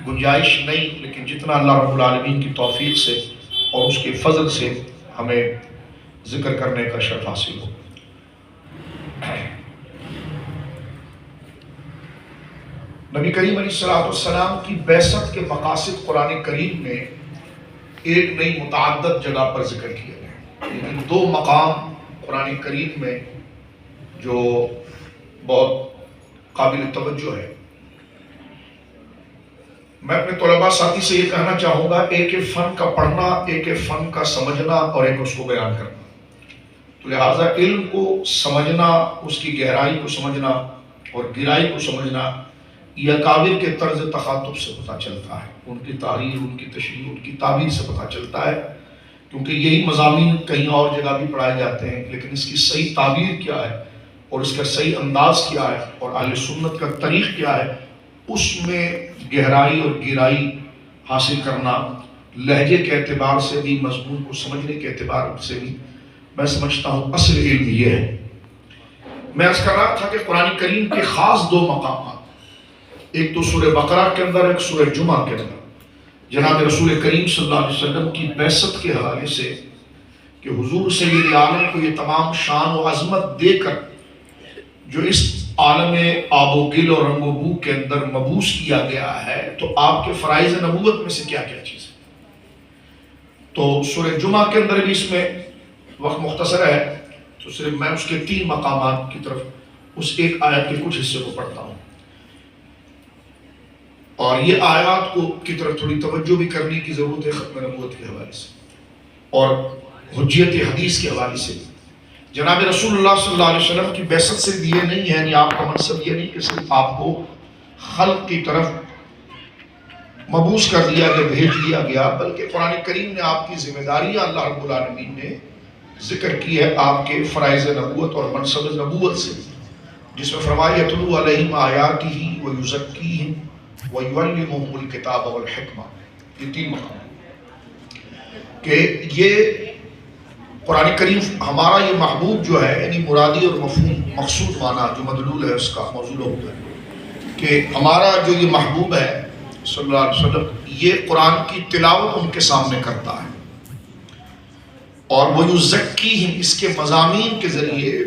گنجائش نہیں، لیکن جتنا اللہ رب العالمین کی توفیق سے اور اس کے فضل سے ہمیں ذکر کرنے کا شرف حاصل ہو۔ نبی کریم علیہ السلام کی بعثت کے مقاصد قرآن کریم میں ایک نہیں متعدد جگہ پر ذکر کیا گیا، لیکن دو مقام قرآن کریم میں جو بہت قابل توجہ ہے۔ میں اپنے طلباء ساتھی سے یہ کہنا چاہوں گا، ایک فن کا پڑھنا، ایک فن کا سمجھنا اور ایک اس کو بیان کرنا، تو لہٰذا علم کو سمجھنا، اس کی گہرائی کو سمجھنا اور گہرائی کو سمجھنا یہ اکابر کے طرز تخاطب سے پتہ چلتا ہے، ان کی تحریر، ان کی تشریح، ان کی تعبیر سے پتہ چلتا ہے، کیونکہ یہی مضامین کہیں اور جگہ بھی پڑھائے جاتے ہیں، لیکن اس کی صحیح تعبیر کیا ہے اور اس کا صحیح انداز کیا ہے اور اہل سنت کا طریق کیا ہے، اس میں گہرائی اور گہرائی حاصل کرنا، لہجے کے اعتبار سے بھی، مضمون کو سمجھنے کے اعتبار سے بھی میں سمجھتا ہوں اصل علم یہ ہے۔ میں عرض کر رہا تھا کہ قرآن کریم کے خاص دو مقامات، ایک تو سورہ بقرہ کے اندر، ایک سورہ جمعہ کے اندر، جناب رسول کریم صلی اللہ علیہ وسلم کی بعثت کے حوالے سے کہ حضور سید عالم کو یہ تمام شان و عظمت دے کر جو اس عالم آب و گل اور رنگ و بو کے اندر مبعوث کیا گیا ہے، تو آپ کے فرائض نبوت میں سے کیا کیا چیز ہے؟ تو سورہ جمعہ کے اندر بھی، اس میں وقت مختصر ہے تو صرف میں اس کے 3 مقامات کی طرف اس ایک آیت کے کچھ حصے کو پڑھتا ہوں، اور یہ آیات کی طرف تھوڑی توجہ بھی کرنے کی ضرورت ہے ختم نبوت کے حوالے سے اور حجیت حدیث کے حوالے سے۔ جناب رسول اللہ صلی اللہ علیہ وسلم کی بعثت صرف یہ نہیں ہے، یعنی آپ کا منصب یہ نہیں کہ صرف آپ کو خلق کی طرف مبعوث کر دیا گیا، بھیج دیا گیا، بلکہ قرآن کریم نے آپ کی ذمہ داریاں اللہ رب العالمین نے ذکر کی ہے آپ کے فرائض نبوت اور منصب نبوت سے، جس میں فرمایا یتلو علیہم آیاتہ ویزکیہم ویعلمہم الکتاب والحکمہ، یہ 3 مقام کہ یہ قرآن کریم ہمارا یہ محبوب جو ہے، یعنی مرادی اور مفہوم مقصود معنی جو مدلول ہے اس کا موضوع ہوتا ہے کہ ہمارا جو یہ محبوب ہے صلی اللہ علیہ وسلم، یہ قرآن کی تلاوت ان کے سامنے کرتا ہے، اور وہ یزکیہم، اس کے مضامین کے ذریعے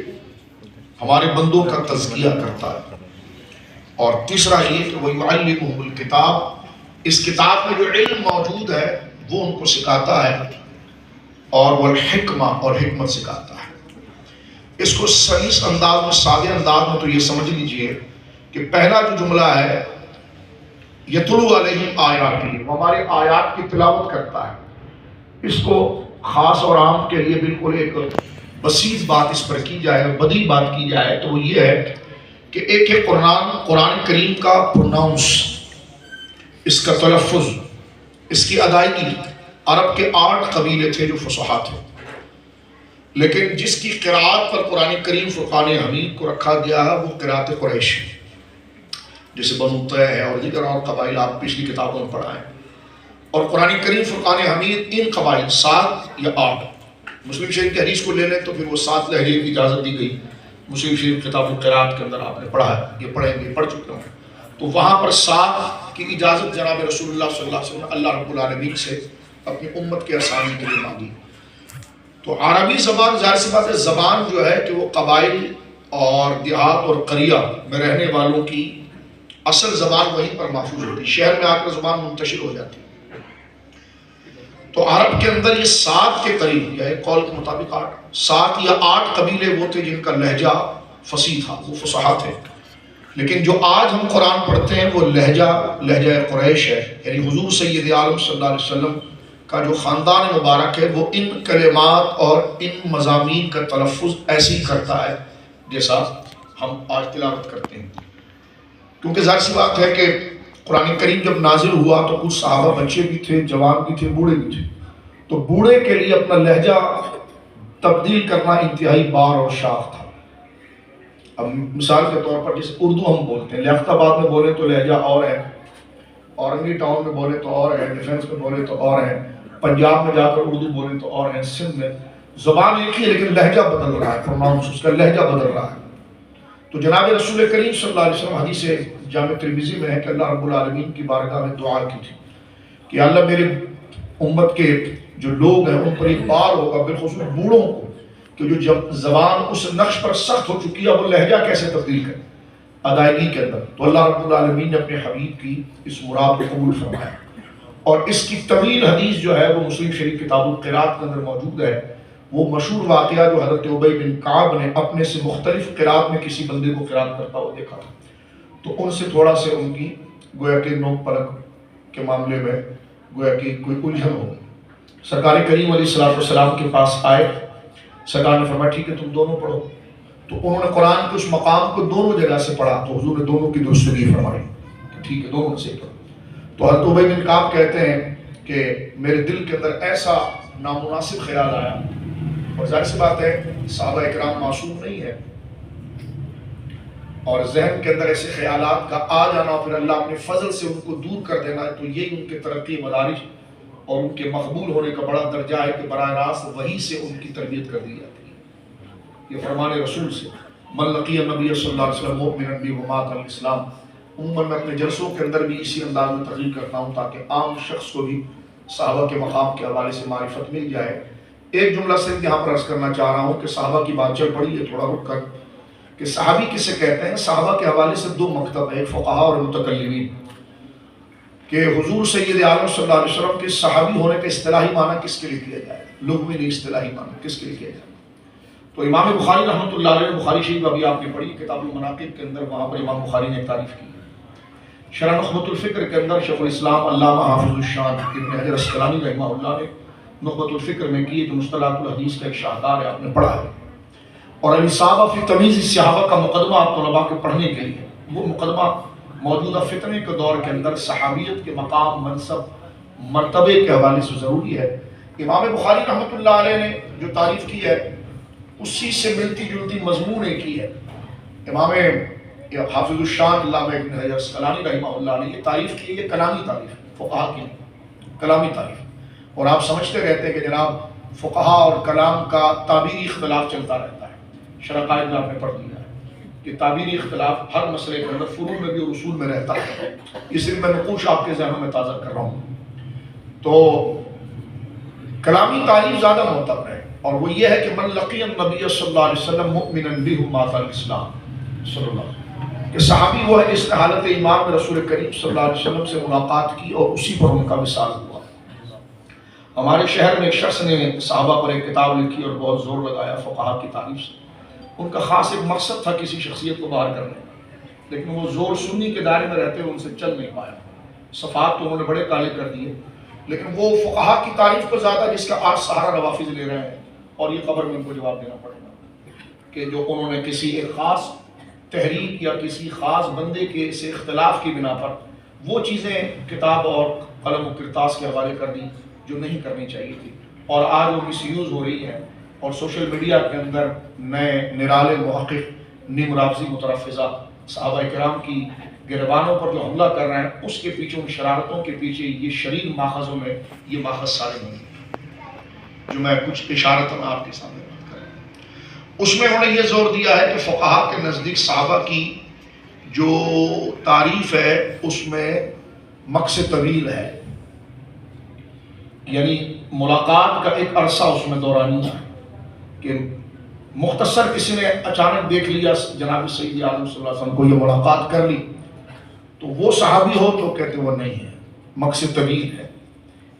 ہمارے بندوں کا تزکیہ کرتا ہے، اور تیسرا یہ کہ وہ یعلمہم الکتاب، اس کتاب میں جو علم موجود ہے وہ ان کو سکھاتا ہے، اور وہ حکمہ اور حکمت سکھاتا ہے۔ اس کو سلیس انداز میں، سادے انداز میں تو یہ سمجھ لیجئے کہ پہلا جو جملہ ہے یتلو علیہم آیاتہ، وہ ہمارے آیات کی تلاوت کرتا ہے، اس کو خاص اور عام کے لیے بالکل ایک بسیط بات اس پر کی جائے، بدی بات کی جائے تو وہ یہ ہے کہ ایک قرآن کریم کا پروناؤنس، اس کا تلفظ، اس کی ادائیگی، عرب کے 8 قبیلے تھے جو فصحا تھے، لیکن جس کی قراءت پر قرآن کریم فرقان حمید کو رکھا گیا ہے وہ قراءت قریش ہے، جیسے بنو طے ہے اور دیگر اور قبائل آپ پچھلی کتابوں میں پڑھا ہے، اور قرآن کریم فرقان حمید ان قبائل 7 یا 8، مسلم شریف کی حدیث کو لے لیں تو پھر وہ 7 لہجے کی اجازت دی گئی، مسلم شریف کتاب القراءت کے اندر آپ نے پڑھا ہے، یہ پڑھیں گے، پڑھ چکے ہوں، تو وہاں پر 7 کی اجازت جناب رسول اللہ صلی اللہ علیہ وسلم اللہ رب العالمین سے اپنی امت کے آسانی کے لیے مانگی۔ تو عربی زبان، ظاہر سی بات ہے، زبان جو ہے کہ وہ قبائل اور دیہات اور قریہ میں رہنے والوں کی اصل زبان وہیں پر محفوظ ہوتی، شہر میں آ کر زبان منتشر ہو جاتی۔ تو عرب کے اندر یہ 7 کے قریب، یا ایک قول کے مطابق 7 یا 8 قبیلے وہ تھے جن کا لہجہ فصیح تھا، وہ فصحا تھے، لیکن جو آج ہم قرآن پڑھتے ہیں وہ لہجہ قریش ہے، یعنی حضور سید عالم صلی اللہ علیہ وسلم کا جو خاندان مبارک ہے وہ ان کلمات اور ان مضامین کا تلفظ ایسے ہی کرتا ہے جیسا ہم آج تلاوت کرتے ہیں، کیونکہ ظاہر سی بات ہے کہ قرآن کریم جب نازل ہوا تو کچھ صحابہ بچے بھی تھے، جوان بھی تھے، بوڑھے بھی تھے، تو بوڑھے کے لیے اپنا لہجہ تبدیل کرنا انتہائی بار اور شاق تھا۔ اب مثال کے طور پر جیسے اردو ہم بولتے ہیں، لیاقت آباد میں بولیں تو لہجہ اور ہے، اورنگی ٹاؤن میں بولے تو اور ہے، ڈیفنس میں بولے تو اور ہے، پنجاب میں جا کر اردو بولیں تو اور ہے، سندھ میں زبان ایک ہی ہے لیکن لہجہ بدل رہا ہے، پروناؤنس اس کا لہجہ بدل رہا ہے۔ تو جناب رسول کریم صلی اللہ علیہ وسلم حدیث جامع ترمذی میں ہے کہ اللہ رب العالمین کی بارگاہ میں دعا کی تھی کہ اللہ میرے امت کے جو لوگ ہیں ان پر ایک بار ہوگا، بالخصوص بوڑھوں کو، کہ جو زبان اس نقش پر سخت ہو چکی ہے وہ لہجہ کیسے تبدیل کرے ادائیگی کے اندر۔ تو اللہ رب العالمین نے اپنے حبیب کی اس مراد کو قبول فرمایا، اور اس کی طویل حدیث جو ہے وہ مسلم شریف کتاب القراءت کے اندر موجود ہے۔ وہ مشہور واقعہ جو حضرت ابی بن کعب نے اپنے سے مختلف قراءت میں کسی بندے کو قراءت کرتا ہوا دیکھا تھا، تو ان سے تھوڑا سے ان کی گویا کہ نوک پلک کے معاملے میں گویا کہ کوئی الجھن ہو گئی۔ سرکار کریم علیہ السلام کے پاس آئے، سرکار نے فرمایا ٹھیک ہے تم دونوں پڑھو، تو انہوں نے قرآن کے اس مقام کو دونوں جگہ سے پڑھا، تو حضور نے دونوں کی درستگی فرمائی کہ ٹھیک ہے دونوں سے پڑھو۔ تو حضرت ابی بن کعب کہتے ہیں کہ میرے دل کے اندر ایسا نامناسب خیال آیا، اور ظاہر سی بات ہے صحابہ اکرام معصوم نہیں ہے، اور ذہن کے اندر ایسے خیالات کا آ جانا اور پھر اللہ اپنے فضل سے ان کو دور کر دینا ہے، تو یہی ان کے ترقی مدارج اور ان کے مقبول ہونے کا بڑا درجہ ہے کہ براہ راست وحی سے ان کی تربیت کر دی جاتی ہے۔ یہ فرمان رسول سے من لقی النبی صلی اللہ علیہ وسلم مؤمنا بہ ومات علی الاسلام۔ عموماً میں اپنے جلسوں کے اندر بھی اسی انداز میں تقریر کرتا ہوں تاکہ عام شخص کو بھی صحابہ کے مقام کے حوالے سے معرفت مل جائے۔ ایک جملہ صرف یہاں پر عرض کرنا چاہ رہا ہوں کہ صحابہ کی بات چل پڑی ہے تھوڑا رک کر، کہ صحابی کسے کہتے ہیں؟ صحابہ کے حوالے سے دو مکتب ہیں، فقہاء اور متکلمین، کہ حضور سید عالم صلی اللہ علیہ وسلم کے صحابی ہونے کا اصطلاحی معنی کس کے لیے کیا جائے، لغوی نہیں اصطلاحی معنی کس کے لیے کیا جائے؟ تو امام بخاری رحمۃ اللہ علیہ، بخاری شریف ابھی آپ نے پڑھی کتاب المناقب کے اندر، وہاں پر امام بخاری نے تعریف کی۔ شرح نخبۃ الفکر کے اندر شیخ الاسلام علامہ حافظ الشان ابن حجر اسقلانی رحمہ اللہ نے نخبۃ الفکر میں کی، جو مصطلحات الحدیث کا ایک شاہکار ہے، آپ نے پڑھا ہے، اور الصحابہ فی تمیز الصحابہ کا مقدمہ آپ طلباء کے پڑھنے کے لیے، وہ مقدمہ موجودہ فتنے کے دور کے اندر صحابیت کے مقام، منصب، مرتبے کے حوالے سے ضروری ہے۔ امام بخاری رحمۃ اللہ علیہ نے جو تعریف کی ہے اسی سے ملتی جلتی مضمون ایک ہی ہے۔ امام حافظ الشان علامہ ابن حجر اسقلانی رحمہ اللہ نے یہ تعریف کی، یہ کلامی تعریف ہے، فقہا کی کلامی تعریف، اور آپ سمجھتے رہتے ہیں کہ جناب فقہا اور کلام کا تعبیری اختلاف چلتا رہتا ہے، شرح قائد میں آپ نے پڑھ لیا ہے کہ تعبیری اختلاف ہر مسئلے کے اندر فروع میں بھی اور اصول میں رہتا ہے، اس لیے میں نقوش آپ کے ذہنوں میں تازہ کر رہا ہوں۔ تو کلامی تعریف زیادہ معتبر ہے، اور وہ یہ ہے کہ من لقی النبی صلی اللہ علیہ وسلم مؤمنا بہ مات الاسلام صلی اللہ علیہ وسلم، کہ صحابی وہ ہے جس نے حالت ایمان میں رسول کریم صلی اللہ علیہ وسلم سے ملاقات کی اور اسی پر ان کا وصال ہوا۔ ہمارے شہر میں ایک شخص نے صحابہ پر ایک کتاب لکھی اور بہت زور لگایا فقہا کی تعریف سے۔ ان کا خاص ایک مقصد تھا کسی شخصیت کو باہر کرنے کا، لیکن وہ زور سنی کے دائرے میں رہتے ہوئے ان سے چل نہیں پایا۔ صفحات تو انہوں نے بڑے کالے کر دیے، لیکن وہ فقہا کی تعریف کو زیادہ، جس کا آج سہارا روافظ لے رہے ہیں، اور یہ قبر میں ان کو جواب دینا پڑے گا کہ جو انہوں نے کسی ایک خاص تحریک یا کسی خاص بندے کے سے اختلاف کی بنا پر وہ چیزیں کتاب اور قلم و کرتاس کے حوالے کر دی جو نہیں کرنی چاہیے تھی، اور آج وہ مس یوز ہو رہی ہیں، اور سوشل میڈیا کے اندر نئے نرالے محقق نیم رافضی مترفضہ صحابہ کرام کی گربانوں پر جو حملہ کر رہے ہیں، اس کے پیچھے، ان شرارتوں کے پیچھے یہ شریر ماخذوں میں یہ ماخذ سارے نہیں جو میں کچھ اشارتاً آپ کے سامنے بات کر رہا ہوں۔ اس میں انہوں نے یہ زور دیا ہے کہ فقہا کے نزدیک صحابہ کی جو تعریف ہے اس میں مقصد طویل ہے، یعنی ملاقات کا ایک عرصہ اس میں دورانی ہے، کہ مختصر کسی نے اچانک دیکھ لیا جناب سید عالم صلی اللہ علیہ وسلم کو، یہ ملاقات کر لی، تو وہ صحابی ہو تو کہتے وہ نہیں ہے، مقصد طویل ہے،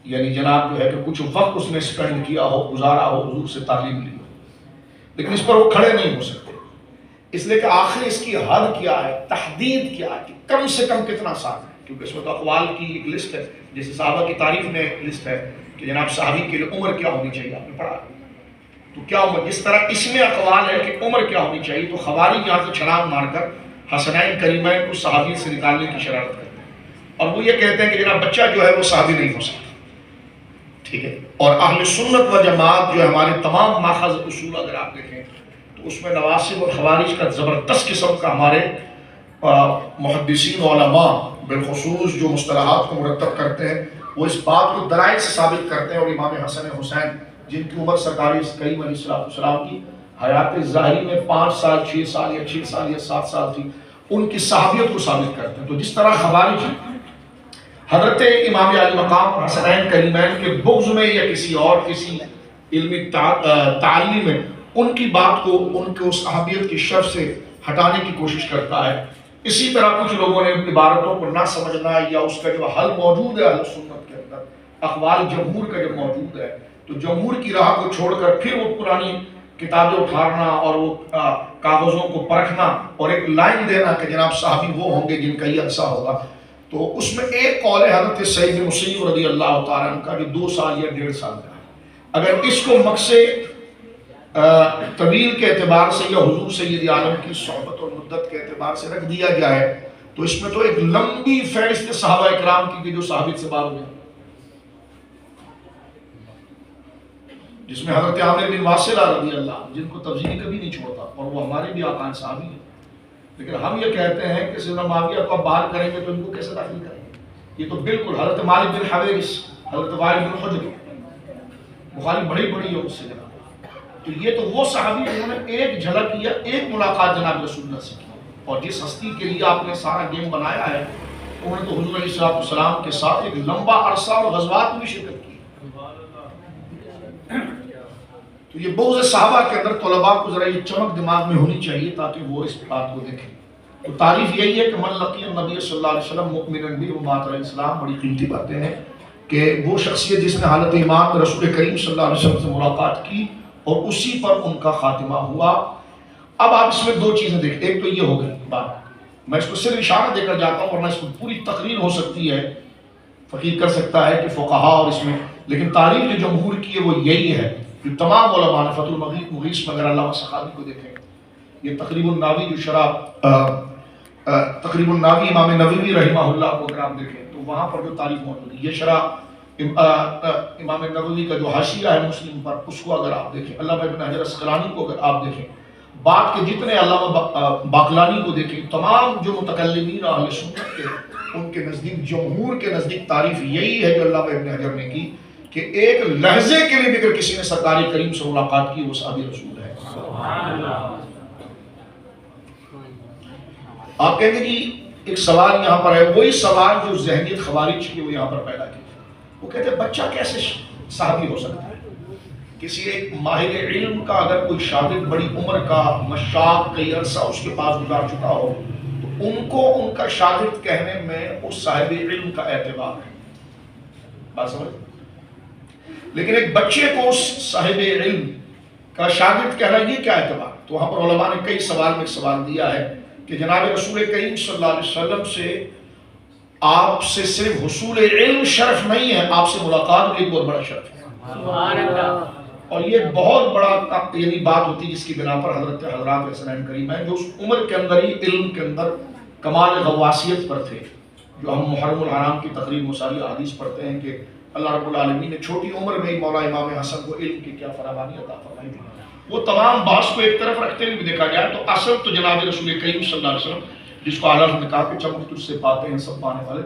یعنی جناب جو ہے کہ کچھ وقت اس نے سپینڈ کیا ہو، گزارا ہو، حضور سے تعلیم لی ہو، لیکن اس پر وہ کھڑے نہیں ہو سکتے، اس لیے کہ آخر اس کی حد کیا ہے، تحدید کیا ہے، کہ کم سے کم کتنا سال ہے، کیونکہ اس میں تو اقوال کی ایک لسٹ ہے، جیسے صحابہ کی تعریف میں ایک لسٹ ہے کہ جناب صحابی کے لیے عمر کیا ہونی چاہیے، آپ نے پڑھا، تو کیا عمر، جس طرح اس میں اقوال ہے کہ عمر کیا ہونی چاہیے، تو خوارج یہاں سے چھلانگ مار کر حسنین کریمین کو صحابی سے نکالنے کی شرارت کرتے ہیں، اور وہ یہ کہتے ہیں کہ جناب بچہ جو ہے وہ صحابی نہیں ہو سکتا، ٹھیک ہے، اور اہل سنت و جماعت جو ہمارے تمام ماخذ اصول اگر آپ دیکھیں تو اس میں نواسب اور خوارج کا زبردست قسم کا ہمارے محدثین و علماء بالخصوص جو مصطلحات کو مرتب کرتے ہیں وہ اس بات کو دلائل سے ثابت کرتے ہیں، اور امام حسن حسین جن کی عمر سرکار کریم علیہ السلام کی حیات ظاہری میں 5 سال 6 سال یا 6 سال یا 7 سال تھی، ان کی صحابیت کو ثابت کرتے ہیں۔ تو جس طرح خوارج حضرت امام علی مقام حسنین کریمین کے بغض میں یا کسی علمی تعلیم میں ان کی بات کو ان کو صحابیت کی شرف سے ہٹانے کی کوشش کرتا ہے۔ اسی طرح کچھ لوگوں نے عبارتوں کو نہ سمجھنا یا اس کا جو حل موجود ہے اہل سنت کے اندر، اقوال جمہور کا جو موجود ہے، تو جمہور کی راہ کو چھوڑ کر پھر وہ پرانی کتابیں اٹھارنا اور وہ کاغذوں کو پرکھنا اور ایک لائن دینا کہ جناب صحابی وہ ہوں گے جن کا یہ عرصہ ہوگا۔ تو اس میں ایک قول ہے حضرت سعید بن مسیب رضی اللہ تعالیٰ عنہ کا جو 2 سال یا 1.5 سال کا ہے۔ اگر اس کو مقصد طویل کے اعتبار سے یا حضور سید عالم کی صحبت اور مدت کے اعتبار سے رکھ دیا جائے تو اس میں تو ایک لمبی فہرست صحابہ اکرام کی جو صحابت سے بات ہوئی، جس میں حضرت عامر بن واصلہ رضی اللہ عنہ جن کو تفضیلی کبھی نہیں چھوڑتا اور وہ ہمارے بھی آقا صحابی ہیں، لیکن ہم یہ کہتے ہیں کہ سیدنا معاویہ کو باہر کریں گے تو ان کو کیسے داخل کریں گے؟ یہ تو بالکل حضرت مالک بن حویرث، حضرت وائل بن حجر، بخاری بڑی ہے اس سے جناب۔ تو یہ تو وہ صحابی جنہوں نے ایک جھلک کیا، ایک ملاقات جناب رسول اللہ سے کی، اور جس ہستی کے لیے آپ نے سارا گیم بنایا ہے انہوں نے تو حضور علیہ السلام کے ساتھ ایک لمبا عرصہ اور غزوات میں شرکت کی۔ تو یہ بغض صحابہ کے اندر طلباء کو ذرا یہ چمک دماغ میں ہونی چاہیے تاکہ وہ اس بات کو دیکھیں۔ تو تعریف یہی ہے کہ من لقی النبی صلی اللہ علیہ وسلم مؤمنا به ومات علیہ السلام، بڑی قیمتی باتیں ہیں کہ وہ شخصیت جس نے حالت ایمان میں رسول کریم صلی اللہ علیہ وسلم سے ملاقات کی اور اسی پر ان کا خاتمہ ہوا۔ اب آپ اس میں 2 چیزیں دیکھیں، ایک تو یہ ہو گئی بات، میں اس کو صرف اشارہ دے کر جاتا ہوں ورنہ اس میں پوری تقریر ہو سکتی ہے، فقیر کر سکتا ہے کہ فقہا اور اس میں، لیکن تعریف جو جمہور کی ہے وہ یہی ہے جو تمام علماء نے فتح المغیث میں اگر علامہ سخاوی کو دیکھیں، یہ تقریب الناوی جو شرح تقریب الناوی امام نووی رحمہ اللہ کو اگر آپ دیکھیں تو وہاں پر جو تعریف موجود ہے، یہ شرح امام نووی کا جو حاشیہ ہے مسلم پر، اس کو اگر آپ دیکھیں، علامہ ابن حجر اسقلانی کو اگر آپ دیکھیں، بعد کے جتنے علامہ باقلانی کو دیکھیں، تمام جو متکلمین اہل سنت کے ان کے نزدیک، جمہور کے نزدیک تعریف یہی ہے جو علامہ ابن حجر نے کی کہ ایک لحظے کے لیے بھی اگر کسی نے سرکار کریم سے ملاقات کی وہ صحابی رسول ہے۔ آپ کہیں گے کہ ایک سوال یہاں پر ہے، وہی سوال جو ذہنیت خوارج کی وہ یہاں پر پیدا کی، وہ کہتے ہیں بچہ کیسے صحابی ہو سکتا ہے؟ کسی ایک ماہر علم کا اگر کوئی شاگرد بڑی عمر کا مشاق کئی عرصہ اس کے پاس گزار چکا ہو تو ان کو ان کا شاگرد کہنے میں اس صاحب علم کا اعتبار ہے، بات سمجھ؟ لیکن ایک بچے کو اس صاحب علم کا شاگرد کہنا یہ کیا اعتبار؟ تو وہاں پر علماء نے کئی سوال میں ایک سوال دیا ہے کہ جناب رسول کریم صلی اللہ علیہ وسلم سے آپ سے صرف حصول علم شرف نہیں ہے، آپ سے ملاقات بھی ایک بہت بڑا شرف ہے۔ اور یہ بہت بڑا یعنی بات ہوتی ہے جس کی بنا پر حضرات حسنین کریم ہیں جو اس عمر کے اندر ہی علم کے اندر کمال غواسیت پر تھے، جو ہم محرم الحرام کی تقریر مسالی حدیث پڑھتے ہیں کہ اللہ رب العالمین نے چھوٹی عمر میں ہی مولا امام حسن کو علم کی کیا فراوانی عطا فرمائی تھی۔ وہ تمام بحث کو ایک طرف رکھتے ہوئے بھی دیکھا جائے تو اصل تو جناب رسول کریم صلی اللہ علیہ وسلم، جس کو اعلیٰ نے کہا کہ چمک تجھ سے پاتے ہیں سب پانے والے،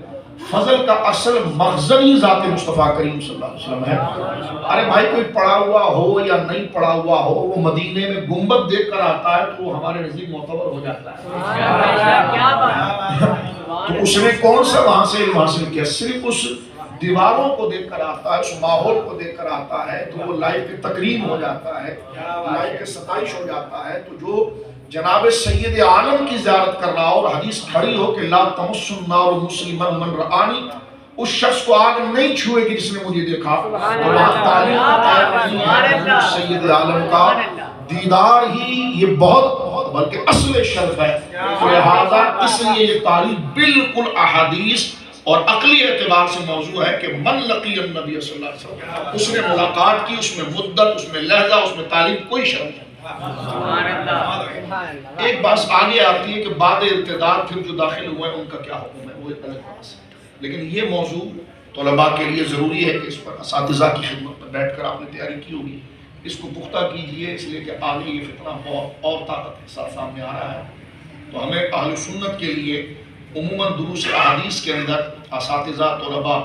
فضل کا اصل مخزنی ذات مصطفیٰ کریم صلی اللہ علیہ وسلم ہے۔ ارے بھائی کوئی پڑھا ہوا ہو یا نہیں پڑھا ہوا ہو، وہ مدینے میں گنبد دیکھ کر آتا ہے تو وہ ہمارے نزدیک معتبر ہو جاتا ہے۔ تو اس نے کون سا وہاں سے علم حاصل کیا؟ صرف اس دیواروں کو دیکھ کر آتا ہے، اس ماحول کو دیکھ کر آتا ہے تو وہ لائق تکریم ہو جاتا ہے، لائق ستائش ہو جاتا ہے۔ تو جو جناب سید عالم کی زیارت کر رہا ہو اور حدیث کھڑی ہو کہ لا تمس النار مسلما من رآنی، اس شخص کو آگ نہیں چھوئے گی جس نے مجھے دیکھا، اور وہاں تعلیم سید عالم کا دیدار ہی یہ بہت بلکہ اصل شرف ہے۔ تو لہذا اس لیے یہ تعریف بالکل احادیث اور عقلی اعتبار سے موضوع ہے کہ من لقی النبی صلی اللہ علیہ وسلم، اس نے ملاقات کی، اس میں مدت، اس میں لہجہ، اس میں تعلیم، کوئی شرط نہیں۔ ایک بات آگے آتی ہے کہ بعد ارتداد پھر جو داخل ہوئے ہیں ان کا کیا حکم ہے، وہ ایک الگ بات ہے، لیکن یہ موضوع طلباء کے لیے ضروری ہے کہ اس پر اساتذہ کی خدمت پر بیٹھ کر آپ نے تیاری کی ہوگی، اس کو پختہ کیجئے، اس لیے کہ آگے یہ فتنہ بہت اور طاقت کے ساتھ سامنے آ رہا ہے۔ تو ہمیں اہل سنت کے لیے عموماً دروس احادیث کے اندر اساتذہ، طلباء،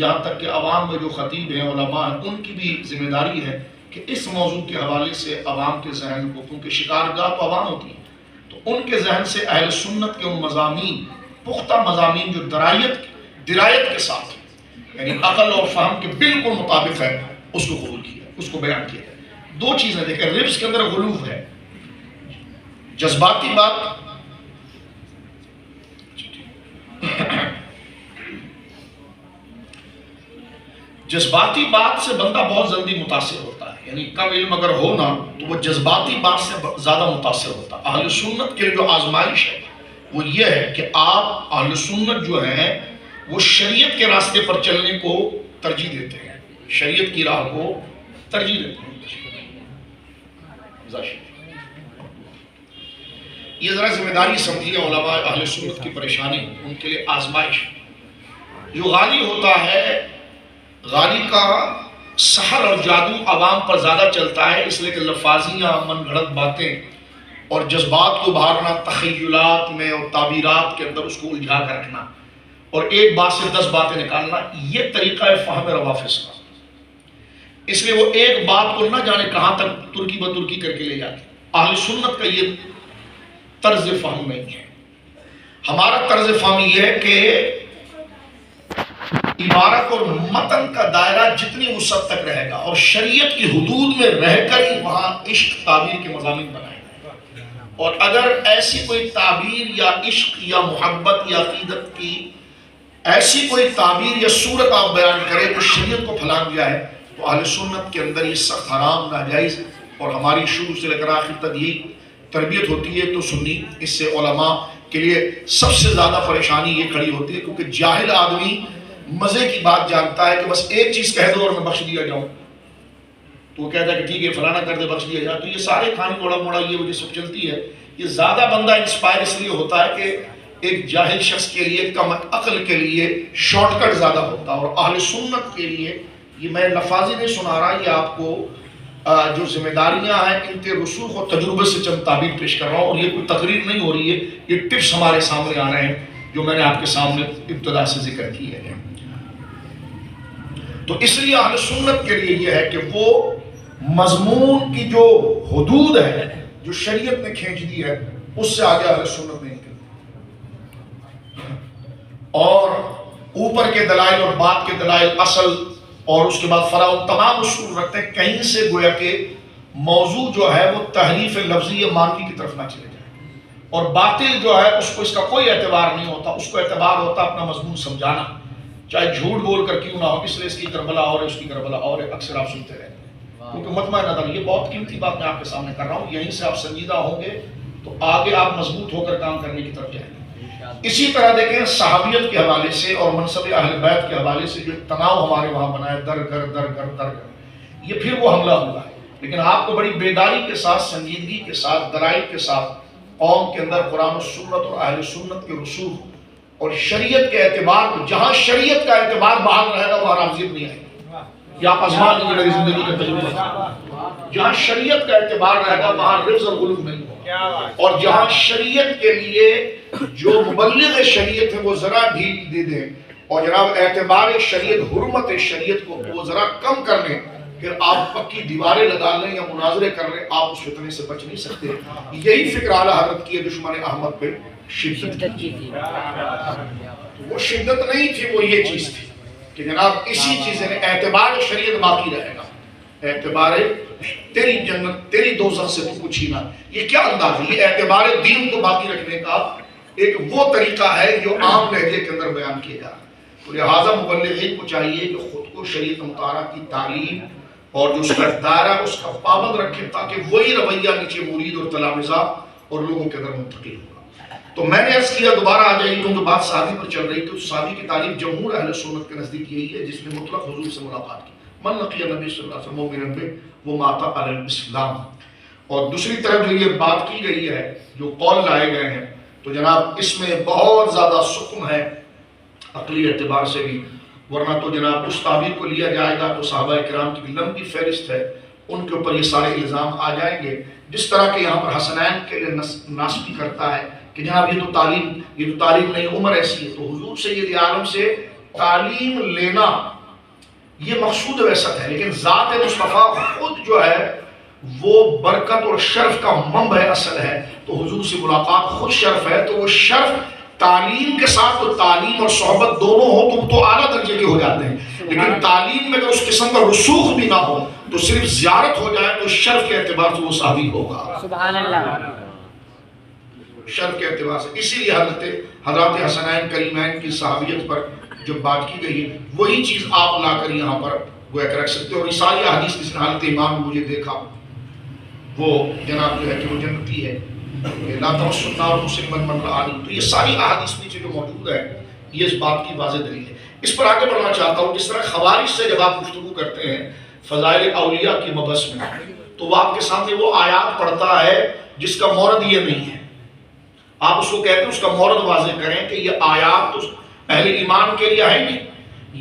یہاں تک کہ عوام میں جو خطیب ہیں، علماء ہیں، ان کی بھی ذمہ داری ہے کہ اس موضوع کے حوالے سے عوام کے ذہن کو، کیونکہ شکارگاہ تو عوام ہوتی ہے، تو ان کے ذہن سے اہل سنت کے ان مضامین، پختہ مضامین جو درایت کے ساتھ یعنی عقل اور فہم کے بالکل مطابق ہے، اس کو قبول کیا، اس کو بیان کیا ہے۔ دو چیزیں دیکھیں، ربز کے اندر غلو ہے، جذباتی بات جذباتی بات سے بندہ بہت جلدی متاثر ہوتا ہے، یعنی کم علم اگر ہو نا تو وہ جذباتی بات سے زیادہ متاثر ہوتا ہے۔ اہل سنت کے جو آزمائش ہے وہ یہ ہے کہ آپ اہل سنت جو ہیں وہ شریعت کے راستے پر چلنے کو ترجیح دیتے ہیں، شریعت کی راہ کو ترجیح دیتے ہیں۔ یہ ذرا ذمہ داری سمجھیے علماء اہل سنت کی پریشانی، ان کے لیے آزمائش۔ جو غالی ہوتا ہے، غالی کا سحر اور جادو عوام پر زیادہ چلتا ہے، اس لیے کہ لفاظیاں، من گھڑت باتیں اور جذبات کو ابھارنا، تخیلات میں اور تعبیرات کے اندر اس کو الجھا کر رکھنا اور ایک بات سے 10 باتیں نکالنا، یہ طریقہ ہے فہم روافض کا۔ اس لیے وہ ایک بات کو نہ جانے کہاں تک ترکی بترکی کر کے لے جاتے۔ اہل سنت کا یہ طرز فہم نہیں ہے۔ ہمارا طرز فہم یہ ہے کہ عبارت اور متن کا دائرہ جتنی وسعت تک رہے گا اور شریعت کی حدود میں رہ کر ہی وہاں عشق تعبیر کے مضامین بنائے گئے، اور اگر ایسی کوئی تعبیر یا عشق یا محبت یا عقیدت کی ایسی کوئی تعبیر یا صورت آپ بیان کریں تو شریعت کو پھلانگ جائے، تو اہل سنت کے اندر یہ سخت حرام، ناجائز، اور ہماری شروع سے لے کر آخر تک یہی تربیت ہوتی ہے۔ تو سنی اس سے علماء کے لیے سب سے زیادہ پریشانی یہ کھڑی ہوتی ہے، کیونکہ جاہل آدمی مزے کی بات جانتا ہے کہ بس ایک چیز کہہ دو اور میں بخش دیا جاؤں، تو وہ کہتا ہے کہ ٹھیک ہے فلانا کر دے بخش دیا جائے۔ تو یہ سارے کھانے موڑا موڑا یہ وجہ سب چلتی ہے۔ یہ زیادہ بندہ انسپائر اس لیے ہوتا ہے کہ ایک جاہل شخص کے لیے، کم عقل کے لیے شارٹ کٹ زیادہ ہوتا ہے، اور اہل سنت کے لیے یہ میں لفاظی نہیں سنا رہا، یہ آپ کو جو ذمہ داریاں ہیں ان کے رسوخ اور تجربے سے چند تعبیر پیش کر رہا ہوں، اور یہ کوئی تقریر نہیں ہو رہی ہے، یہ ٹپس ہمارے سامنے آ رہے ہیں جو میں نے آپ کے سامنے ابتدا سے ذکر کیے ہیں۔ تو اس لیے اہل سنت کے لیے یہ ہے کہ وہ مضمون کی جو حدود ہے جو شریعت نے کھینچ دی ہے اس سے آگے اہل سنت نہیں نکلتی، اور اوپر کے دلائل اور بعد کے دلائل، اصل اور اس کے بعد فرع، تمام اصول رکھتے ہیں، کہیں سے گویا کہ موضوع جو ہے وہ تحریف لفظی یا معنوی کی طرف نہ چلے جائے، اور باطل جو ہے اس کو اس کا کوئی اعتبار نہیں ہوتا، اس کو اعتبار ہوتا اپنا مضمون سمجھانا، چاہے جھوٹ بول کر کیوں نہ ہو، اس لیے اس کی کربلا اور ہے، اس کی کربلا اور ہے، اکثر آپ سنتے رہتے ہیں۔ کیونکہ مطمع نظر، یہ بہت قیمتی بات میں آپ کے سامنے کر رہا ہوں، یہیں سے آپ سنجیدہ ہوں گے تو آگے آپ مضبوط ہو کر کام کرنے کی طرف جائیں گے۔ اسی طرح دیکھیں صحابیت کے حوالے سے اور منصب اہل بیت کے حوالے سے جو تناؤ ہمارے وہاں بنا ہے، در گر در گر در گر، یہ پھر وہ حملہ ہوا ہے، لیکن آپ کو بڑی بیداری کے ساتھ، سنجیدگی کے ساتھ، دلائل کے ساتھ قوم کے اندر قرآن و سنت اور اہل سنت کے رسوخ اور شریعت کے اعتبار کو، جہاں شریعت کا اعتبار بحال رہے گا وہاں رمزیت نہیں آئے گی، یہ آپ آزما لیجیے میری زندگی کا تجربہ۔ جہاں شریعت کا اعتبار رہے گا وہاں رفض اور غلو نہیں ہوگا، اور جہاں شریعت کے لیے جو مبلغ شریعت ہے وہ ذرا ڈھیل دے دیں اور جناب اعتبار شریعت، حرمت شریعت کو وہ ذرا کم کر لیں، پھر آپ پکی دیواریں لگا لیں یا مناظرے کر لیں، آپ اس فتنے سے بچ نہیں سکتے۔ یہی فکر اعلیٰ حضرت کی ہے دشمن احمد پہ شدت کی تھی، وہ شدت نہیں تھی، وہ یہ چیز تھی کہ جناب اسی چیز نے اعتبار شریعت باقی رہے گا، اعتبار تیری جنت تیری دوزخ سے تو کچھ ہی نہ۔ یہ کیا انداز ہے؟ یہ اعتبار دین کو باقی رکھنے کا ایک وہ طریقہ ہے جو عام لہجے کے اندر بیان کیا جا رہا ہے۔ تو لہٰذا مبلغین کو چاہیے کہ خود کو شریعت مطالعہ کی تعلیم اور جو اس کا دائرہ اس کا پابند رکھے، تاکہ وہی رویہ نیچے مرید اور تلامذہ اور لوگوں کے اندر منتقل ہوگا۔ تو میں نے عرض کیا، دوبارہ آ جائیے کیونکہ بات صحابی پر چل رہی تھی، تو صحابی کی تعلیم جمہور اہل سنت کے نزدیک یہی ہے جس نے مطلق حضور سے ملاقات کی، من لقی نبی صلی اللہ علیہ وسلم مومنا بہ وہ ماتا علی الاسلام۔ اور دوسری طرف جو یہ بات کی گئی ہے، جو قول لائے گئے ہیں، تو جناب اس میں بہت زیادہ سکم ہے عقلی اعتبار سے بھی، ورنہ تو جناب اس تعبیر کو لیا جائے گا تو صحابہ کرام کی لمبی فہرست ہے، ان کے اوپر یہ سارے الزام آ جائیں گے، جس طرح کہ یہاں پر حسنین کے لیے ناسبی کرتا ہے کہ جناب یہ تو تعلیم نہیں، عمر ایسی ہے۔ تو حضور سید عالم سے تعلیم لینا یہ مقصود ویسط ہے، لیکن ذات مصطفیٰ خود جو ہے وہ برکت اور شرف کا منبع اصل ہے. تو حضور سے ملاقات خود شرف ہے، تو وہ شرف تعلیم کے ساتھ تو تعلیم اور صحبت دونوں ہو تو وہ تو اعلیٰ درجے کے ہو جاتے ہیں. لیکن تعلیم میں اگر اس قسم کا رسوخ بھی نہ ہو تو صرف زیارت ہو جائے تو شرف کے اعتبار سے وہ صحابی ہوگا. سبحان اللہ. شرف کے اعتبار سے. اسی لیے حضرات حسنین کریمین کی صحابیت پر جو بات کی گئی ہے وہی چیز آپ لا کر یہاں پر گویا کہ رکھ سکتے ہو. اور یہ ساری حدیث کس حالت امام میں مجھے دیکھا وہ جناب جو ہے کہ وہ جنتی ہے، لا تمس النار مسلما من رآنی. تو یہ ساری احادیث نیچے جو موجود ہے یہ اس بات کی واضح دلیل ہے. اس پر آگے بڑھنا چاہتا ہوں. جس طرح خوارج سے جب آپ گفتگو کرتے ہیں فضائل اولیاء کی مبحث میں تو وہ آپ کے سامنے وہ آیات پڑھتا ہے جس کا مورد یہ نہیں ہے. آپ اس کو کہتے ہیں اس کا مورد واضح کریں کہ یہ آیات تو اہل ایمان کے لیے ہے نہیں،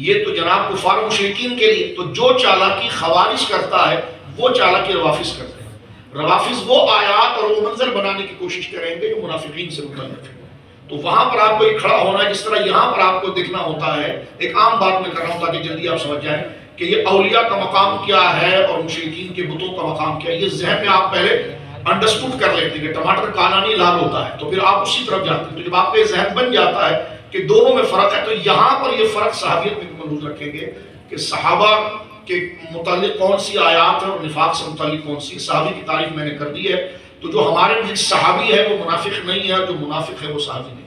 یہ تو جناب کفار و مشرکین کے لیے. تو جو چالاکی خوارج کرتا ہے وہ چالاکی روافظ کرتے ہیں. روافظ وہ آیات اور وہ منظر بنانے کی کوشش کریں گے جو منافقین سے متعلق ہے. تو وہاں پر آپ کو ایک کھڑا ہونا ہے جس طرح یہاں پر آپ کو دیکھنا ہوتا ہے. ایک عام بات میں کر رہا ہوں تاکہ جلدی آپ سمجھ جائیں کہ یہ اولیاء کا مقام کیا ہے اور مشرکین کے بتوں کا مقام کیا ہے. یہ ذہن میں آپ پہلے انڈرسٹوڈ کر لیتے ہیں کہ ٹماٹر کالا نہیں لال ہوتا ہے تو پھر آپ اسی طرف جاتے ہیں. تو جب آپ کا یہ ذہن بن جاتا ہے کہ دونوں میں فرق ہے تو یہاں پر یہ فرق صحابیت میں ملحوظ رکھیں گے کہ صحابہ کے متعلق کون سی آیات ہے اور نفاق سے متعلق کون سی. صحابی کی تعریف میں نے کر دی ہے. تو جو ہمارے نزدیک صحابی ہے وہ منافق نہیں ہے، جو منافق ہے وہ صحابی نہیں.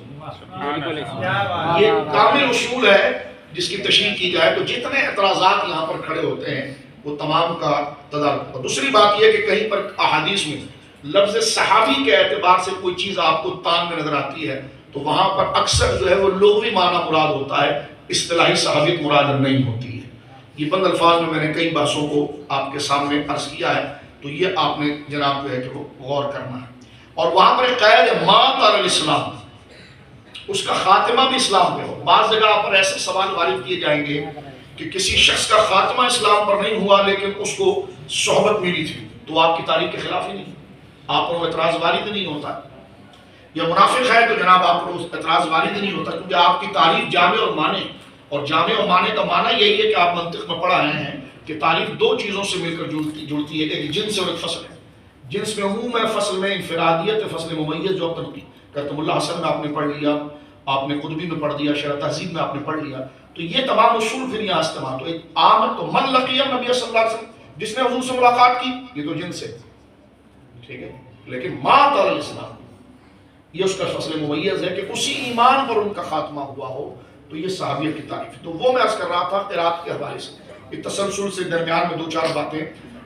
یہ کامل اصول ہے جس کی تشریح کی جائے تو جتنے اعتراضات یہاں پر کھڑے ہوتے ہیں وہ تمام کا تدارک. اور دوسری بات یہ کہ کہیں پر احادیث میں لفظ صحابی کے اعتبار سے کوئی چیز آپ کو تان میں نظر آتی ہے تو وہاں پر اکثر جو ہے وہ لغوی معنی مراد ہوتا ہے، اصطلاحی صحابیت مراد نہیں ہوتی ہے. یہ بند الفاظ میں نے کئی بحثوں کو آپ کے سامنے عرض کیا ہے تو یہ آپ نے جناب جو ہے کہ وہ غور کرنا ہے. اور وہاں پر ایک قید ہے مات علی الاسلام، اس کا خاتمہ بھی اسلام پہ ہو. بعض جگہ پر ایسے سوال وارد کیے جائیں گے کہ کسی شخص کا خاتمہ اسلام پر نہیں ہوا لیکن اس کو صحبت ملی تھی تو آپ کی تاریخ کے خلاف ہی نہیں، آپ پر اعتراض وارد نہیں ہوتا. یا منافق ہے تو جناب آپ پر اعتراض وارد نہیں ہوتا کیونکہ آپ کی تعریف جامع اور معنی، اور جامع اور معنی کا معنی یہی ہے کہ آپ منطق میں پڑھا رہے ہیں کہ تعریف دو چیزوں سے مل کر جڑتی ہے، ایک جنس اور ایک فصل ہے. جنس میں عموم ہے، فصل میں انفرادیت ہے، فصل ممیز جو کرتم اللہ حسن میں آپ نے پڑھ لیا، آپ نے قطبی میں پڑھ دیا، شرح تہذیب میں آپ نے پڑھ لیا. تو یہ تمام اصول پھر یہاں استعمال. تو ایک عام تو من لقی نبی صلی اللہ علیہ وسلم، جس نے حضور سے ملاقات کی، یہ تو جنس ہے، ٹھیک ہے. لیکن مات علی الاسلام یہ اس کا فصل ممیز ہے کہ اسی ایمان پر ان کا خاتمہ ہوا ہو تو یہ صحابیت کی تعریف. تو وہ میں عرض کر رہا تھا قرات کے حوالے سے. ایک تسلسل سے درمیان میں دو چار باتیں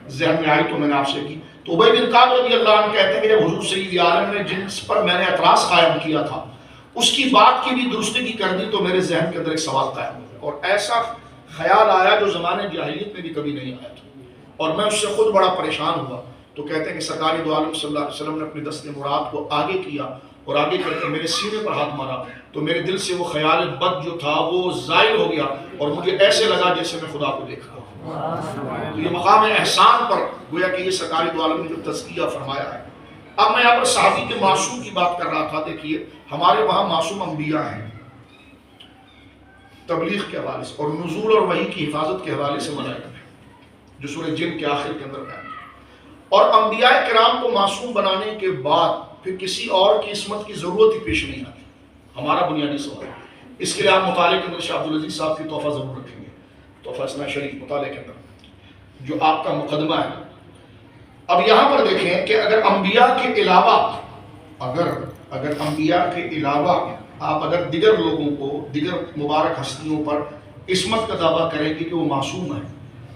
ذہن میں آئی تو میں نے آپ سے کی. تو ابی بن کعب رضی اللہ عنہ کہتے ہیں کہ جب حضور سید عالم نے جنس پر میں نے اعتراض قائم کیا تھا اس کی بات کی بھی درستگی کر دی تو میرے ذہن کے اندر ایک سوال قائم ہوا اور ایسا خیال آیا جو زمانے جاہلیت میں بھی کبھی نہیں آیا تھا اور میں اس سے خود بڑا پریشان ہوا. تو کہتے ہیں کہ سرکار دو عالم صلی اللہ علیہ وسلم نے اپنے دست مراد کو آگے کیا اور آگے کر کے میرے سینے پر ہاتھ مارا تو میرے دل سے وہ خیال بد جو تھا وہ زائل ہو گیا اور مجھے ایسے لگا جیسے میں خدا کو دیکھ رہا ہوں. تو یہ مقام احسان پر گویا کہ یہ سرکار دو عالم نے جو تزکیہ فرمایا ہے. اب میں یہاں پر صحابی کے معصوم کی بات کر رہا تھا. دیکھیے ہمارے وہاں معصوم انبیاء ہیں تبلیغ کے حوالے سے اور نزول اور وحی کی حفاظت کے حوالے سے منع ہے جو سورہ جن کے آخر کے اندر بیان ہے. اور انبیاء کرام کو معصوم بنانے کے بعد پھر کسی اور کی عصمت کی ضرورت ہی پیش نہیں آتی. ہمارا بنیادی سوال ہے. اس کے لیے آپ مطالعے کے اندر شاہ عبدالعزیز صاحب کی تحفہ ضرور رکھیں گے، تحفہ اسنا شریف مطالعے کے اندر جو آپ کا مقدمہ ہے. اب یہاں پر دیکھیں کہ اگر انبیاء کے علاوہ اگر انبیاء کے علاوہ آپ اگر دیگر لوگوں کو دیگر مبارک ہستیوں پر عصمت کا دعویٰ کریں گے کہ وہ معصوم ہیں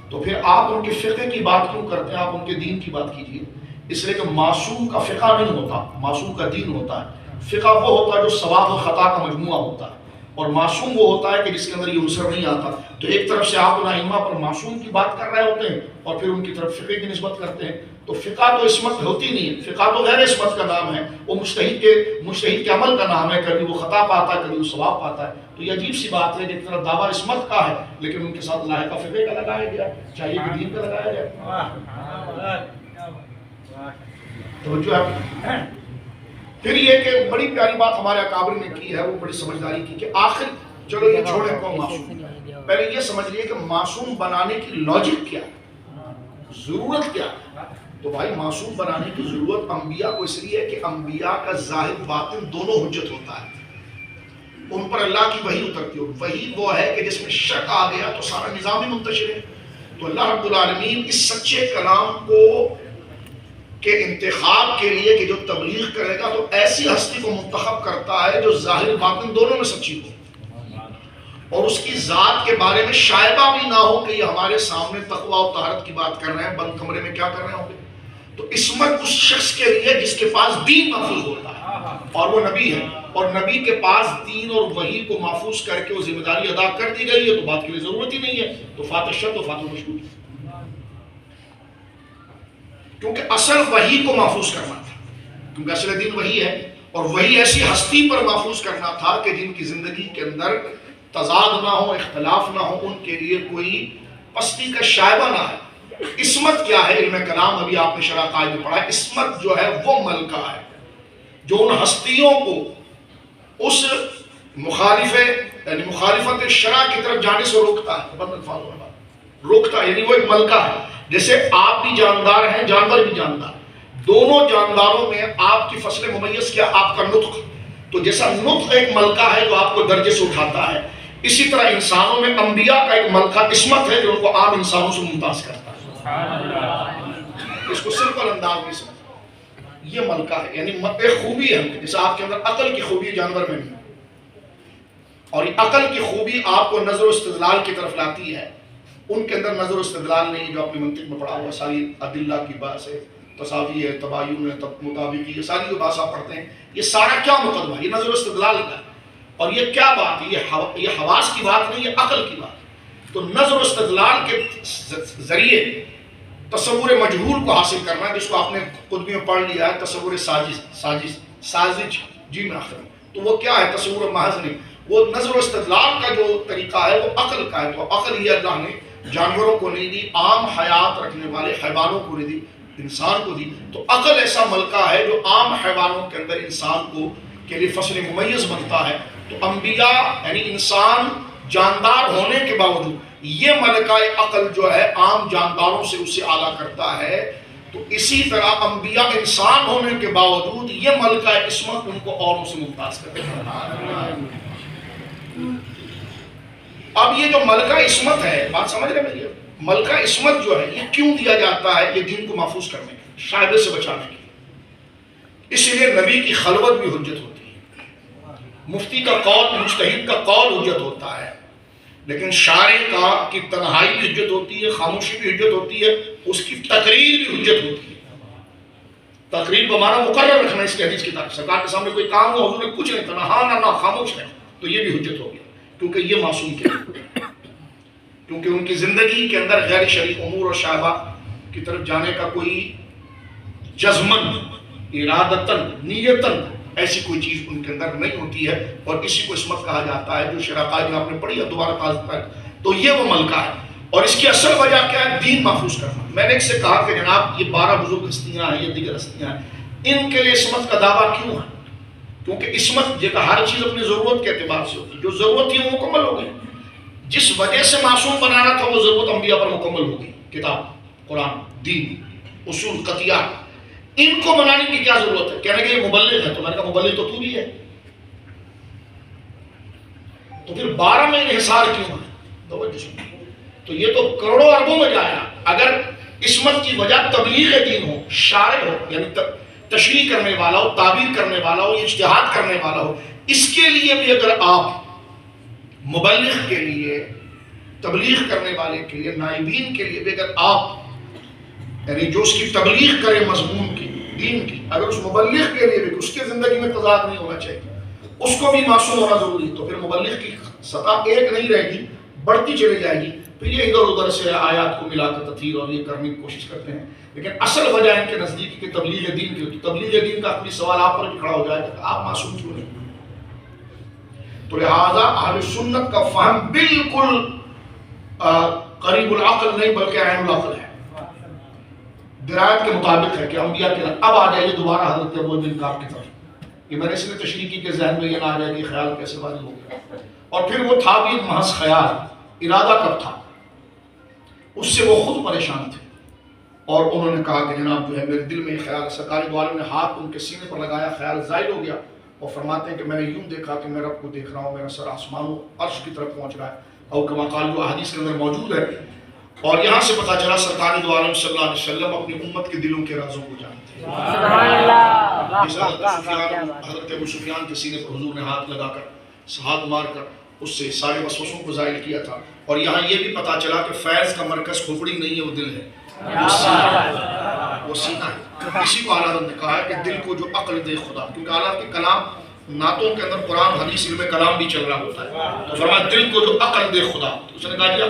تو پھر آپ ان کے فقہ کی بات کیوں کرتے ہیں؟ آپ ان کے دین کی بات کیجیے. اس لیے کہ معصوم کا فقہ نہیں ہوتا، معصوم کا دین ہوتا ہے. فقہ وہ ہوتا ہے جو ثواب و خطا کا مجموعہ ہوتا ہے اور معصوم وہ ہوتا ہے کہ جس کے اندر یہ عنصر نہیں آتا. تو ایک طرف سے آپ ائمہ پر معصوم کی بات کر رہے ہوتے ہیں اور پھر ان کی طرف فقہ کی نسبت کرتے ہیں. تو فقہ تو عصمت ہوتی نہیں ہے، فقہ تو غیر عصمت کا نام ہے، وہ مجتہد کے عمل کا نام ہے. کبھی وہ خطا پاتا ہے، کبھی وہ ثواب پاتا ہے. تو یہ عجیب سی بات ہے جس طرح دعویٰ عصمت کا ہے لیکن ان کے ساتھ لاحقہ فقہ کا لگایا گیا، چاہیے کہ دین کا لگایا جائے. توجہ ہے. پھر یہ کہ بڑی پیاری بات ہمارے اکابر نے کی ہے، وہ بڑی سمجھداری کی کہ آخر چلو یہ چھوڑیں کون معصوم. پہلے یہ سمجھ لیے کہ معصوم بنانے کی لاجک کیا ہے، ضرورت کیا ہے. تو بھائی معصوم بنانے کی ضرورت انبیاء کو اس لیے ہے کہ انبیاء کا ظاہر باطن دونوں حجت ہوتا ہے، ان پر اللہ کی وحی اترتی ہے. وحی وہ ہے کہ جس میں شک آ گیا تو سارا نظام ہی منتشر ہے. تو اللہ رب العالمین اس سچے کلام کو کے انتخاب کے لیے کہ جو تبلیغ کرے گا تو ایسی ہستی کو منتخب کرتا ہے جو ظاہر باطن دونوں میں سچی ہو، اور اس کی ذات کے بارے میں شائبہ بھی نہ ہو کہ یہ ہمارے سامنے تقویٰ و طہارت کی بات کر رہے ہیں، بند کمرے میں کیا کر رہے ہوں گے. تو عصمت اس شخص کے لیے جس کے پاس دین محفوظ ہوتا ہے، اور وہ نبی ہے، اور نبی کے پاس دین اور وحی کو محفوظ کر کے وہ ذمہ داری ادا کر دی گئی ہے، تو بات کے لیے ضرورت ہی نہیں ہے. تو فاتح شرط و فاتح مشروط، کیونکہ اصل وحی کو محفوظ کرنا تھا، کیونکہ اصل دین وحی ہے، اور وہی ایسی ہستی پر محفوظ کرنا تھا کہ جن کی زندگی کے اندر تضاد نہ ہو، اختلاف نہ ہو، ان کے لیے کوئی پستی کا شائبہ نہ ہے. عصمت کیا ہے؟ علم کلام ابھی آپ نے شرح قائد میں پڑھا ہے. عصمت جو ہے وہ ملکہ ہے جو ان ہستیوں کو اس مخالفت شرع کی طرف جانے سے روکتا ہے. روکتا ہے، یعنی وہ ایک ملکہ ہے. جیسے آپ بھی جاندار ہیں، جانور بھی جاندار، دونوں جانداروں میں آپ کی فصل ممیز کیا؟ آپ کا نطق. تو جیسا نطق ایک ملکہ ہے جو آپ کو درجے سے اٹھاتا ہے، اسی طرح انسانوں میں انبیاء کا ایک ملکہ عصمت ہے جو ان کو عام انسانوں سے ممتاز کرتا ہے. اس کو سمپل انداز میں سمجھ، یہ ملکہ ہے، یعنی ایک خوبی ہے جیسے آپ کے اندر عقل کی خوبی جانور میں نہیں، اور یہ عقل کی خوبی آپ کو نظر و استدلال کی طرف لاتی ہے. ان کے اندر نظر و استدلال نہیں جو اپنی منطق میں پڑھا ہوا ساری ادلہ کی بات ہے، تساوی ہے، تباین ہے، مطابقی، یہ ساری جو بات آپ پڑھتے ہیں، یہ سارا کیا مقدمہ ہے؟ یہ نظر و استدلال کا ہے. اور یہ کیا بات ہے؟ یہ حواس کی بات نہیں، یہ عقل کی بات. تو نظر و استدلال کے ذریعے تصور مجہول کو حاصل کرنا، جس کو آپ نے قطبی میں پڑھ لیا ہے تصور سازش جی میں آخر میں. تو وہ کیا ہے؟ تصور محض نہیں، وہ نظر و استدلال کا جو طریقہ ہے وہ عقل کا ہے. تو عقل یہ اللہ نے جانوروں کو نہیں دی، عام حیات رکھنے والے حیوانوں کو نہیں دی، انسان کو دی. تو عقل ایسا ملکہ ہے جو عام حیوانوں کے اندر انسان کو کے لیے فصل ممیز بنتا ہے. تو انبیاء یعنی انسان جاندار ہونے کے باوجود یہ ملکہ عقل جو ہے عام جانداروں سے اسے اعلیٰ کرتا ہے. تو اسی طرح انبیاء انسان ہونے کے باوجود یہ ملکہ عصمت ان کو اوروں سے ممتاز کرتا ہے. اب یہ جو ملکہ عصمت ہے، بات سمجھ رہے ہیں؟ ملکہ عصمت جو ہے یہ کیوں دیا جاتا ہے؟ یہ دین کو محفوظ کرنے کے لیے، شائبے سے بچانے کے لیے. اس لیے نبی کی خلوت بھی حجت ہوتی ہے، مفتی کا قول، مجتہد کا قول حجت ہوتا ہے، لیکن شارع کا کی تنہائی بھی حجت ہوتی ہے، خاموشی بھی حجت ہوتی ہے، اس کی تقریر بھی حجت ہوتی ہے. تقریر کو ہمارا مقرر رکھنا اس کی حدیث کی طرف. سرکار کے سامنے کوئی کام ہو، حضور نے کچھ نہیں کرنا، ہاں نہ خاموش ہے، تو یہ بھی حجت ہو گیا. کیونکہ یہ معصوم کیا ہے، کیونکہ ان کی زندگی کے اندر غیر شرعی امور اور شائبہ کی طرف جانے کا کوئی جزمن، ارادتن، نیتن ایسی کوئی چیز ان کے اندر نہیں ہوتی ہے. اور اسی کو عصمت کہا جاتا ہے جو شرع قائد میں آپ نے پڑھی ہے دوبارہ تازہ تر. تو یہ وہ ملکہ ہے، اور اس کی اصل وجہ کیا ہے؟ دین محفوظ کرنا. میں نے ایک سے کہا کہ جناب یہ 12 بزرگ ہستیاں ہیں، یہ دیگر ہستیاں ہیں، ان کے لیے عصمت کا دعویٰ کیوں ہے؟ کیونکہ عصمت جگہ ہر چیز اپنی ضرورت کے اعتبار سے ہوتی ہے. جو ضرورت تھی وہ مکمل ہو گئی، جس وجہ سے معصوم بنانا تھا وہ ضرورت انبیاء پر مکمل ہو گئی. کتاب، قرآن، دین، اصول، قطعیات، ان کو بنانے کی کیا ضرورت ہے؟ کہنے کہ یہ مبلغ ہے. تو میں نے کہا مبلغ تو بھی ہے، تو پھر 12 میں انحصار کیوں ہے؟ تو یہ تو کروڑوں اربوں میں جائے گا. اگر عصمت کی وجہ تبلیغ دین ہو، شارع ہو، یعنی تشریح کرنے والا ہو، تعبیر کرنے والا ہو، اجتہاد کرنے والا ہو، اس کے لیے بھی اگر آپ مبلغ کے لیے، تبلیغ کرنے والے کے لیے، نائبین کے لیے بھی اگر آپ یعنی جو اس کی تبلیغ کرے مضمون کی، دین کی، اگر اس مبلغ کے لیے بھی اس کی زندگی میں تضاد نہیں ہونا چاہیے، اس کو بھی معصوم ہونا ضروری. تو پھر مبلغ کی سطح ایک نہیں رہے گی، بڑھتی چلی جائے گی. پھر یہ ادھر ادھر سے آیات کو ملا کر تطہیر اور یہ کرنے کی کوشش کرتے ہیں. لیکن اصل وجہ ان کے نزدیک کہ تبلیغ دین کی ہوتی. تبلیغ دین کا اپنی سوال آپ پر بھی کھڑا ہو جائے کہ آپ معصوم کیوں نہیں؟ تو لہٰذا اہل سنت کا فہم بالکل قریب العقل نہیں بلکہ عین العقل ہے، درایت کے مطابق ہے کہ انبیاء کے. اب آ جائیے دوبارہ حضرت ابو بن کعب کی طرف. یہ میں نے اس لیے تشریح کی کہ ذہن میں یہ نہ آ جائے کہ خیال کیسے واضح ہو گیا. اور پھر وہ تھا بھی محض خیال، ارادہ کب تھا، اس سے وہ خود پریشان تھے، اور انہوں نے کہا کہ جناب جو ہے میرے دل میں خیال، سرکار دو عالم نے ہاتھ ان کے سینے پر لگایا، خیال زائل ہو گیا، اور فرماتے ہیں کہ میں نے یوں دیکھا کہ میں رب کو دیکھ رہا ہوں، میرا سر آسمان و عرش کی طرف پہنچ رہا ہے، اور کما قال جو احادیث کے اندر موجود ہے۔ اور یہاں سے پتہ چلا سرکار دو عالم صلی اللہ علیہ وسلم اپنی امت کے دلوں کے رازوں کو جانتے ہیں۔ سبحان اللہ، جس حضرت ابو سفیان کے سینے پر حضور نے ہاتھ لگا کر، ہاتھ مار کر اس سے سارے وسوسوں کو زائل کیا تھا۔ اور یہاں یہ بھی پتہ چلا کہ فیض کا مرکز کھوپڑی نہیں ہے، وہ دل ہے، وہ سینہ ہے۔ اسی کو اعلیٰ حضرت نے کہا ہے کہ دل کو جو عقل دے خدا، کیونکہ اعلیٰ کے کلام نعتوں کے اندر قرآن حدیث علم کلام بھی چل رہا ہوتا ہے، تو فرمایا دل کو جو عقل دے خدا، اس نے کہا